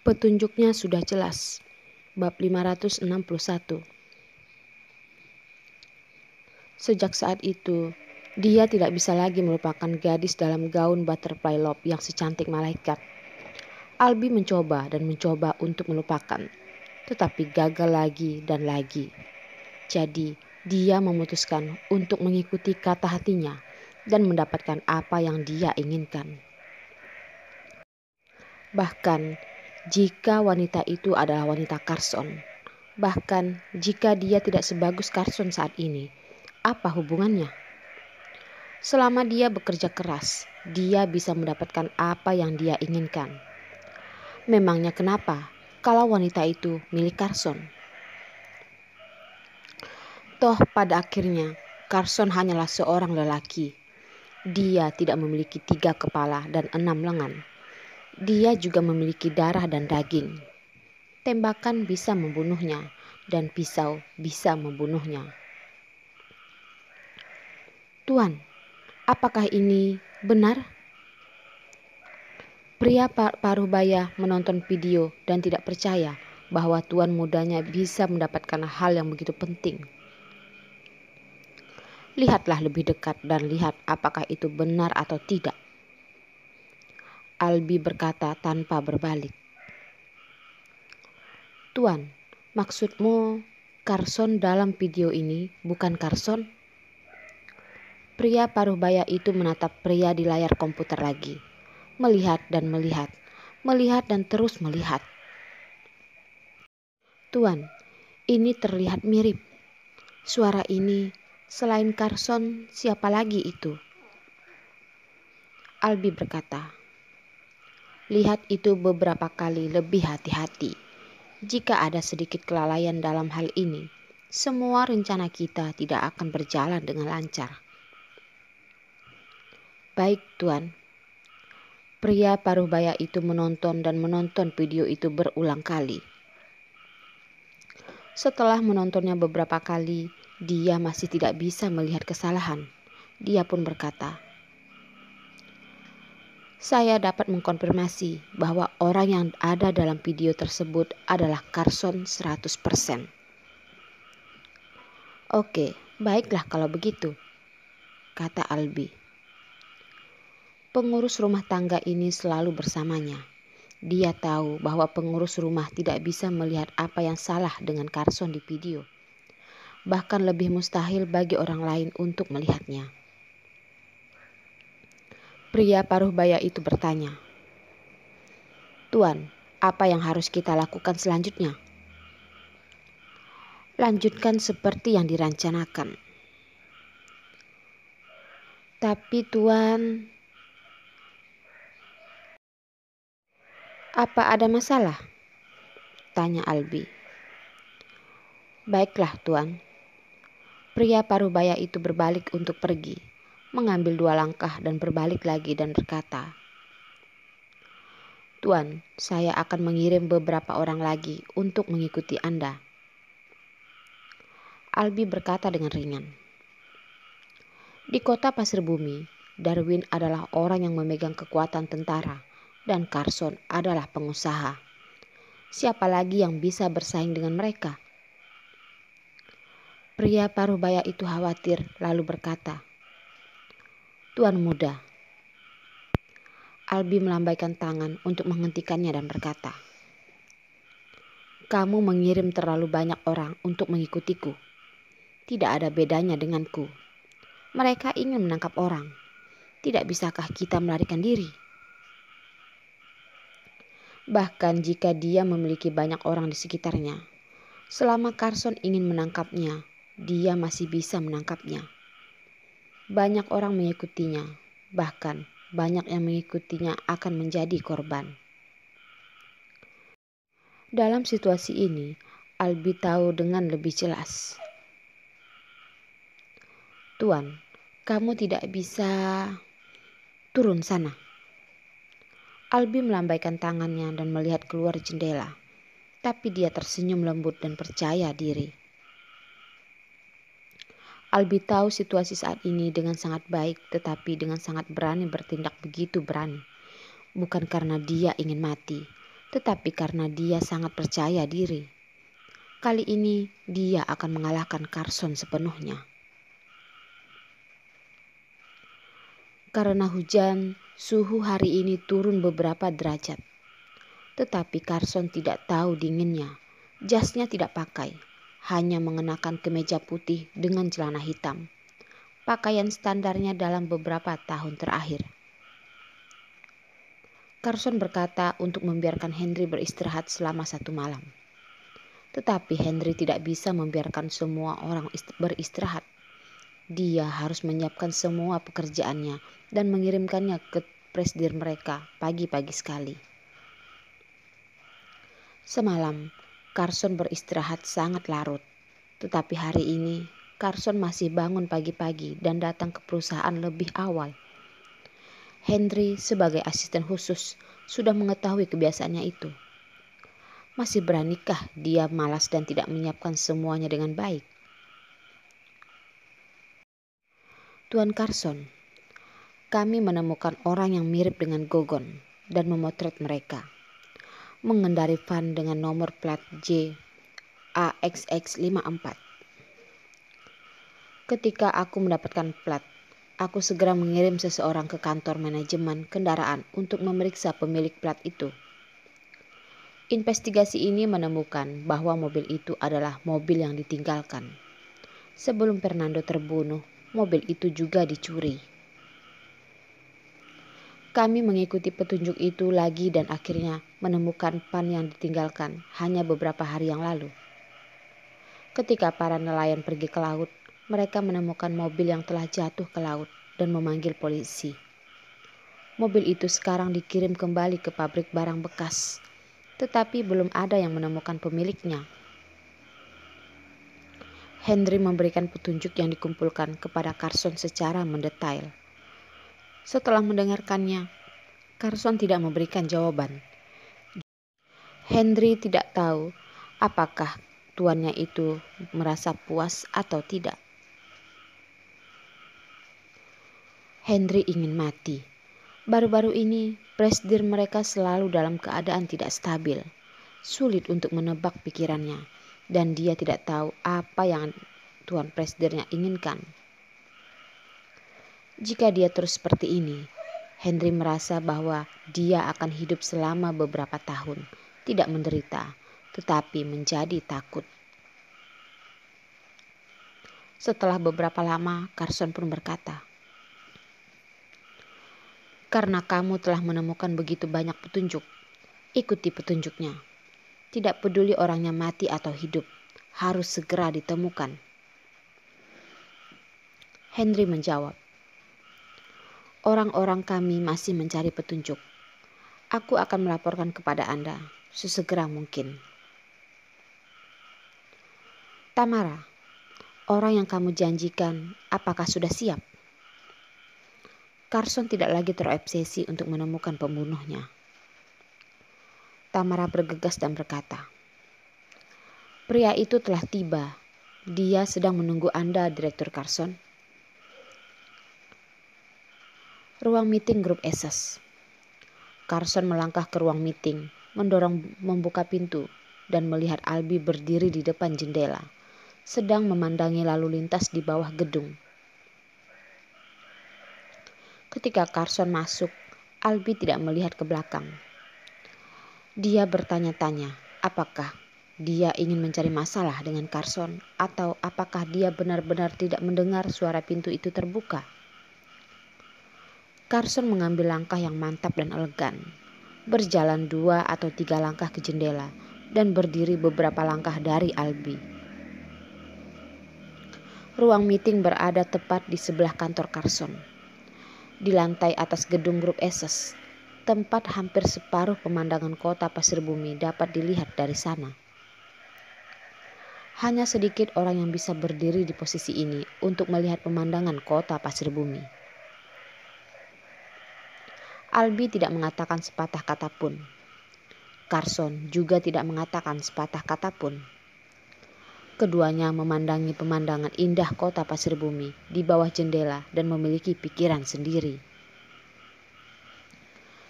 Petunjuknya sudah jelas. Bab 561. Sejak saat itu, dia tidak bisa lagi melupakan gadis dalam gaun butterfly lob yang secantik malaikat. Albi mencoba dan mencoba untuk melupakan, tetapi gagal lagi dan lagi. Jadi, dia memutuskan untuk mengikuti kata hatinya dan mendapatkan apa yang dia inginkan. Bahkan, jika wanita itu adalah wanita Carson, bahkan jika dia tidak sebagus Carson saat ini, apa hubungannya? Selama dia bekerja keras, dia bisa mendapatkan apa yang dia inginkan. Memangnya kenapa kalau wanita itu milik Carson? Toh pada akhirnya, Carson hanyalah seorang lelaki. Dia tidak memiliki 3 kepala dan 6 lengan. Dia juga memiliki darah dan daging. Tembakan bisa membunuhnya dan pisau bisa membunuhnya. Tuan, apakah ini benar? Pria paruh baya menonton video dan tidak percaya bahwa tuan mudanya bisa mendapatkan hal yang begitu penting. Lihatlah lebih dekat dan lihat apakah itu benar atau tidak. Albi berkata tanpa berbalik. Tuan, maksudmu Carson dalam video ini bukan Carson? Pria paruh baya itu menatap pria di layar komputer lagi. Melihat dan melihat. Melihat dan terus melihat. Tuan, ini terlihat mirip. Suara ini, selain Carson, siapa lagi itu? Albi berkata, lihat itu beberapa kali lebih hati-hati. Jika ada sedikit kelalaian dalam hal ini, semua rencana kita tidak akan berjalan dengan lancar. Baik, Tuan. Pria paruh baya itu menonton dan menonton video itu berulang kali. Setelah menontonnya beberapa kali, dia masih tidak bisa melihat kesalahan. Dia pun berkata, saya dapat mengkonfirmasi bahwa orang yang ada dalam video tersebut adalah Carson 100%. Oke, baiklah kalau begitu, kata Albi. Pengurus rumah tangga ini selalu bersamanya. Dia tahu bahwa pengurus rumah tidak bisa melihat apa yang salah dengan Carson di video. Bahkan lebih mustahil bagi orang lain untuk melihatnya. Pria paruh baya itu bertanya, Tuan, apa yang harus kita lakukan selanjutnya? Lanjutkan seperti yang direncanakan. Tapi Tuan, apa ada masalah? Tanya Albi. Baiklah Tuan. Pria paruh baya itu berbalik untuk pergi, mengambil 2 langkah dan berbalik lagi dan berkata, Tuan, saya akan mengirim beberapa orang lagi untuk mengikuti Anda. Albi berkata dengan ringan. Di kota Pasir Bumi, Darwin adalah orang yang memegang kekuatan tentara dan Carson adalah pengusaha. Siapa lagi yang bisa bersaing dengan mereka? Pria paruh baya itu khawatir lalu berkata, Tuan muda. Albi melambaikan tangan untuk menghentikannya dan berkata, kamu mengirim terlalu banyak orang untuk mengikutiku. Tidak ada bedanya denganku. Mereka ingin menangkap orang. Tidak bisakah kita melarikan diri? Bahkan jika dia memiliki banyak orang di sekitarnya, selama Carson ingin menangkapnya, dia masih bisa menangkapnya. Banyak orang mengikutinya, bahkan banyak yang mengikutinya akan menjadi korban. Dalam situasi ini, Albi tahu dengan lebih jelas. Tuan, kamu tidak bisa turun sana. Albi melambaikan tangannya dan melihat keluar jendela, tapi dia tersenyum lembut dan percaya diri. Albi tahu situasi saat ini dengan sangat baik, tetapi dengan sangat berani bertindak begitu berani. Bukan karena dia ingin mati, Tetapi karena dia sangat percaya diri, kali ini dia akan mengalahkan Carson sepenuhnya. Karena hujan, suhu hari ini turun beberapa derajat. Tetapi Carson tidak tahu dinginnya. Jasnya tidak pakai, hanya mengenakan kemeja putih dengan celana hitam. Pakaian standarnya dalam beberapa tahun terakhir. Carson berkata untuk membiarkan Henry beristirahat selama 1 malam. Tetapi Henry tidak bisa membiarkan semua orang beristirahat. Dia harus menyiapkan semua pekerjaannya dan mengirimkannya ke presidir mereka pagi-pagi sekali. Semalam, Carson beristirahat sangat larut. Tetapi hari ini, Carson masih bangun pagi-pagi dan datang ke perusahaan lebih awal. Henry sebagai asisten khusus sudah mengetahui kebiasaannya itu. Masih beranikah dia malas dan tidak menyiapkan semuanya dengan baik? Tuan Carson, kami menemukan orang yang mirip dengan Gogon dan memotret mereka. Mengendari van dengan nomor plat J AXX54. Ketika aku mendapatkan plat, aku segera mengirim seseorang ke kantor manajemen kendaraan untuk memeriksa pemilik plat itu. Investigasi ini menemukan bahwa mobil itu adalah mobil yang ditinggalkan. Sebelum Fernando terbunuh, mobil itu juga dicuri. Kami mengikuti petunjuk itu lagi dan akhirnya menemukan van yang ditinggalkan hanya beberapa hari yang lalu. Ketika para nelayan pergi ke laut, mereka menemukan mobil yang telah jatuh ke laut dan memanggil polisi. Mobil itu sekarang dikirim kembali ke pabrik barang bekas, tetapi belum ada yang menemukan pemiliknya. Henry memberikan petunjuk yang dikumpulkan kepada Carson secara mendetail. Setelah mendengarkannya, Carson tidak memberikan jawaban. Henry tidak tahu apakah tuannya itu merasa puas atau tidak. Henry ingin mati. Baru-baru ini, presidir mereka selalu dalam keadaan tidak stabil. Sulit untuk menebak pikirannya, dan dia tidak tahu apa yang tuan presidirnya inginkan. Jika dia terus seperti ini, Henry merasa bahwa dia akan hidup selama beberapa tahun, tidak menderita, tetapi menjadi takut. Setelah beberapa lama, Carson pun berkata, "Karena kamu telah menemukan begitu banyak petunjuk, ikuti petunjuknya. Tidak peduli orangnya mati atau hidup, harus segera ditemukan." Henry menjawab, "Orang-orang kami masih mencari petunjuk. Aku akan melaporkan kepada Anda sesegera mungkin." "Tamara, orang yang kamu janjikan, apakah sudah siap?" Carson tidak lagi terobsesi untuk menemukan pembunuhnya. Tamara bergegas dan berkata, "Pria itu telah tiba. Dia sedang menunggu Anda, Direktur Carson." Ruang meeting grup Essex. Carson melangkah ke ruang meeting, membuka pintu, dan melihat Albie berdiri di depan jendela, sedang memandangi lalu lintas di bawah gedung. Ketika Carson masuk, Albie tidak melihat ke belakang. Dia bertanya-tanya, apakah dia ingin mencari masalah dengan Carson atau apakah dia benar-benar tidak mendengar suara pintu itu terbuka. Carson mengambil langkah yang mantap dan elegan, berjalan 2 atau 3 langkah ke jendela dan berdiri beberapa langkah dari Albie. Ruang meeting berada tepat di sebelah kantor Carson. Di lantai atas gedung grup Essex, tempat hampir separuh pemandangan kota Pasir Bumi dapat dilihat dari sana. Hanya sedikit orang yang bisa berdiri di posisi ini untuk melihat pemandangan kota Pasir Bumi. Albie tidak mengatakan sepatah kata pun. Carson juga tidak mengatakan sepatah kata pun. Keduanya memandangi pemandangan indah kota Pasir Bumi di bawah jendela dan memiliki pikiran sendiri.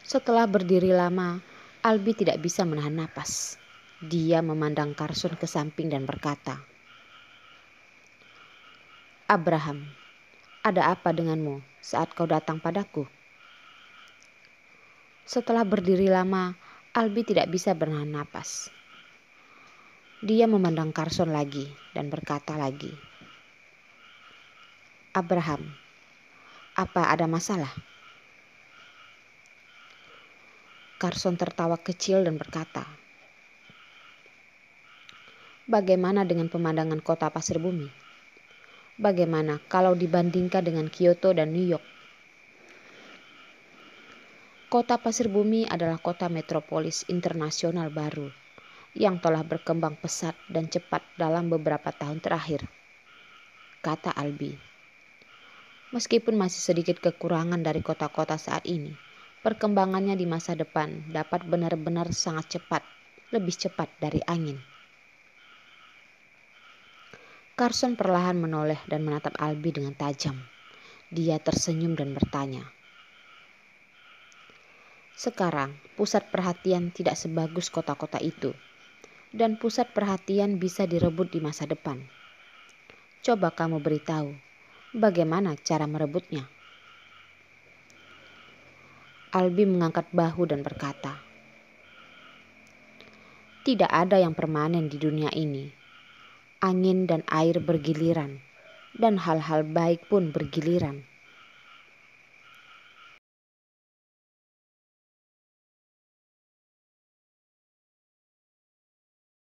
Setelah berdiri lama, Albi tidak bisa menahan napas. Dia memandang Carson ke samping dan berkata, "Abraham, ada apa denganmu saat kau datang padaku?" Setelah berdiri lama, Albi tidak bisa menahan napas. Dia memandang Carson lagi dan berkata lagi, "Abraham, apa ada masalah?" Carson tertawa kecil dan berkata, "Bagaimana dengan pemandangan kota pasir bumi? Bagaimana kalau dibandingkan dengan Kyoto dan New York?" Kota pasir bumi adalah kota metropolis internasional baru yang telah berkembang pesat dan cepat dalam beberapa tahun terakhir, kata Albi. Meskipun masih sedikit kekurangan dari kota-kota saat ini, perkembangannya di masa depan dapat benar-benar sangat cepat, lebih cepat dari angin. Carson perlahan menoleh dan menatap Albi dengan tajam. Dia tersenyum dan bertanya, "Sekarang, pusat perhatian tidak sebagus kota-kota itu, dan pusat perhatian bisa direbut di masa depan. Coba kamu beritahu, bagaimana cara merebutnya?" Albi mengangkat bahu dan berkata, "Tidak ada yang permanen di dunia ini. Angin dan air bergiliran, dan hal-hal baik pun bergiliran.